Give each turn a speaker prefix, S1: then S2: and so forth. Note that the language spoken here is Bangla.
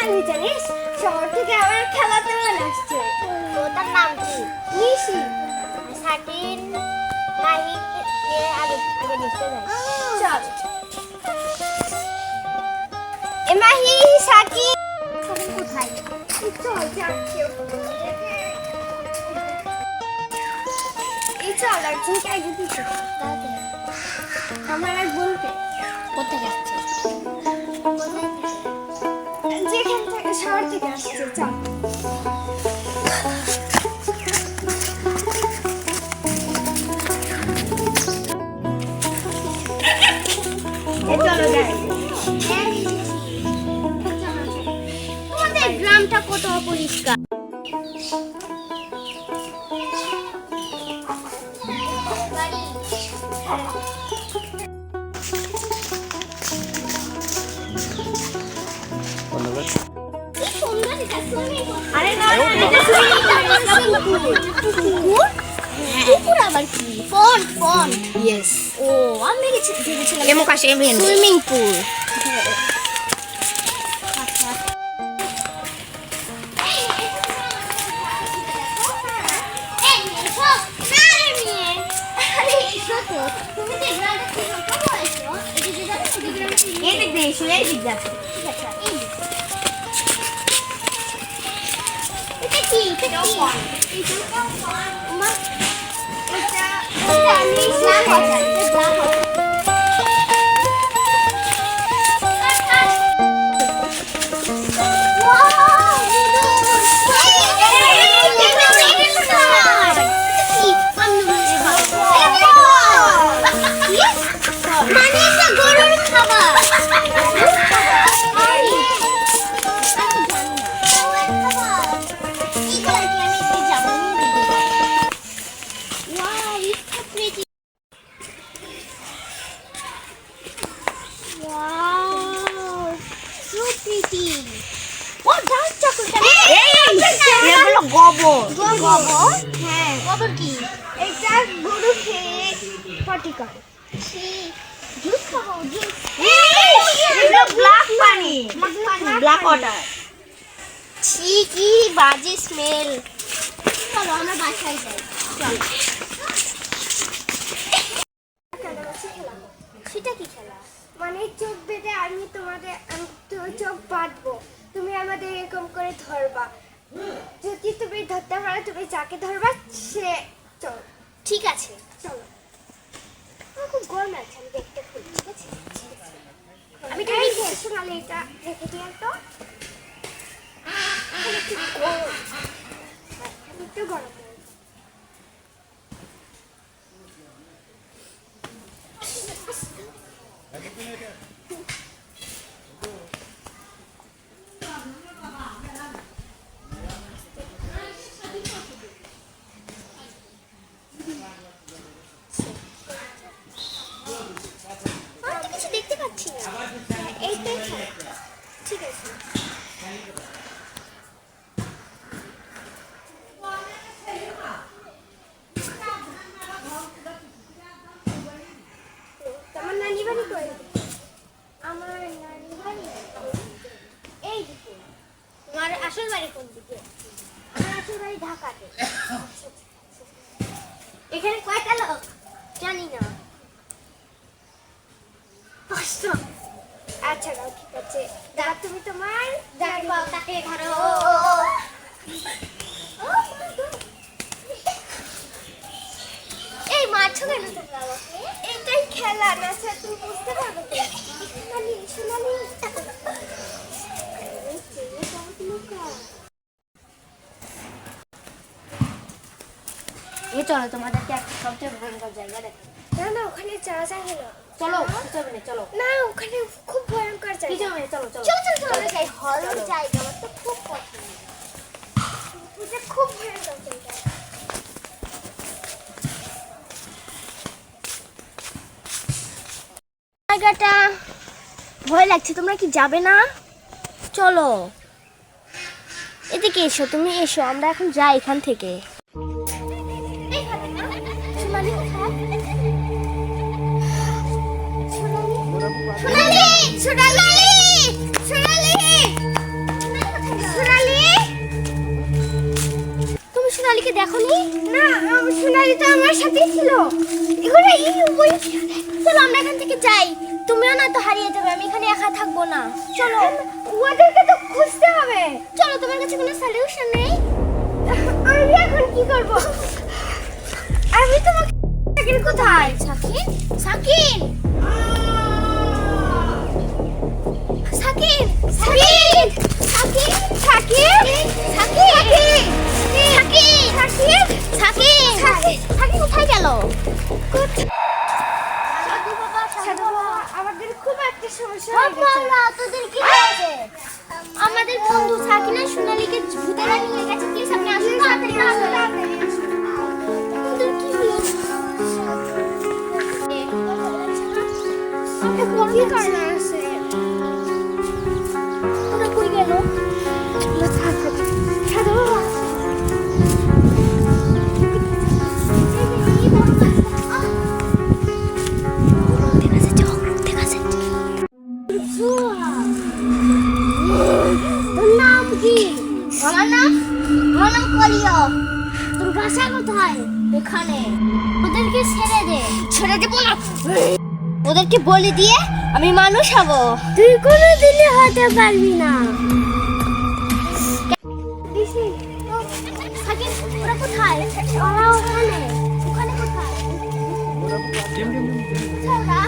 S1: সোনালি জানিস শহর থেকে আমার খেলাতে মনে আসছে। ওটার নাম কি? নিশি। সাকিন নাহি আগে আগে দেখতে যাই। চল এমাহি সাকিন সাকিন কোথায়? চল যাচ্ছি। এই চল একজনকে আগে দিতে আমার আর বলতে কোথায় যাচ্ছে? যেখান থেকে শহর থেকে আসছে। চল তোমাদের গ্রামটা কত অপরিষ্কার। আরে না এটা পুকুর আবার কি? Font yes. ও আমি ভেবেছিলাম এমোকাশে সুইমিং পুল। কি বাজে স্মেল। চলো আমরা বাসায় যাই। চলো সেটা কি খেলা? মানে চোখ বেঁধে আমি তোমাদের চোখ বাঁধবো, তুমি আমাদের এরকম করে ধরবা। যদি তুমি ধরতে পারো তুমি যাকে ধরবা সে। চলো ঠিক আছে চলো। আমার খুব গরম লাগছে, আমি দেখতে খুব ঠিক আছে। আমি সোনালি এটা রেখে দিই তো। একটু গরম কিছু দেখতে পাচ্ছি না। এইটাই ঠিক আছে। আসল বাড়ি কোন দিকে? আমার আসল বাড়ি ঢাকাতে। এখানে কয়টা লোক জানি না। আচ্ছা ঠিক আছে। তুমি তোমার তাকে ধরো। এই মাছ কেন তোমরা আমাকে? এইটাই খেলা না স্যার, তুমি বুঝতে পারবে তো। সোনালি চলো তোমাদেরকে একটা সবচেয়ে ভয়ঙ্কর জায়গা দেখো। না না ওখানে যাওয়া যাবে না। চলো চলো না ওখানে খুব ভয়ঙ্কর জায়গা। চলো যাই। হরর জায়গা আমার তো খুব পছন্দ। এটা খুব ভয়ঙ্কর জায়গা। জায়গাটা ভয় লাগছে, তোমরা কি যাবে না? চলো এদিকে এসো, তুমি এসো, আমরা এখন যাই এখান থেকে। সোনালি
S2: সোনালীকে দেখোনি?
S1: না, সোনালি তো আমার সাথেই ছিল। এগুলো ওই
S2: চলো আমরা এখান থেকে যাই, তুমিও না তো হারিয়ে যাবে, আমি এখানে একা থাকবো না। চলো
S1: ওদেরকে তো খুঁজতে হবে।
S2: চলো, তোমার কাছে কোনো সলিউশন নেই?
S1: আমি এখন কি করব? আমি তোমাকে সাকিন কোথায়?
S2: সাকিন, সাকিন, সাকিন, সাকিন, সাকিন, সাকিন, সাকিন, সাকিন, সাকিন, সাকিন কোথায় গেল?
S1: সাধু বাবা, আমাদের খুব একটা সমস্যা হয়ে গেছে।
S2: তোদের কি হয়েছে? আমাদের বন্ধু সাকিন আর সোনালীকে ভূতেরা নিয়ে গেছে, প্লিজ আপনি আসুন তাড়াতাড়ি, তাড়াতাড়ি। তোদের কি হলো?
S1: এখন কি কারণ আছে?
S2: ওরা কই গেল?
S1: সাধু বাবা,
S2: তোর নাম কি? আমার নাম কলিও। তোর বাসা কোথায়? এখানে। ওদেরকে ছেড়ে দে।
S1: ছেড়ে দেবো না।
S2: ওদেরকে বলে দিয়ে আমি মানুষ হব।
S1: তুই কোনোদিনই হতে পারবি না।
S2: সাকিন, ওরা কোথায়? ওরা ওখানে। ওখানে কোথায়? কোথায় ওরা?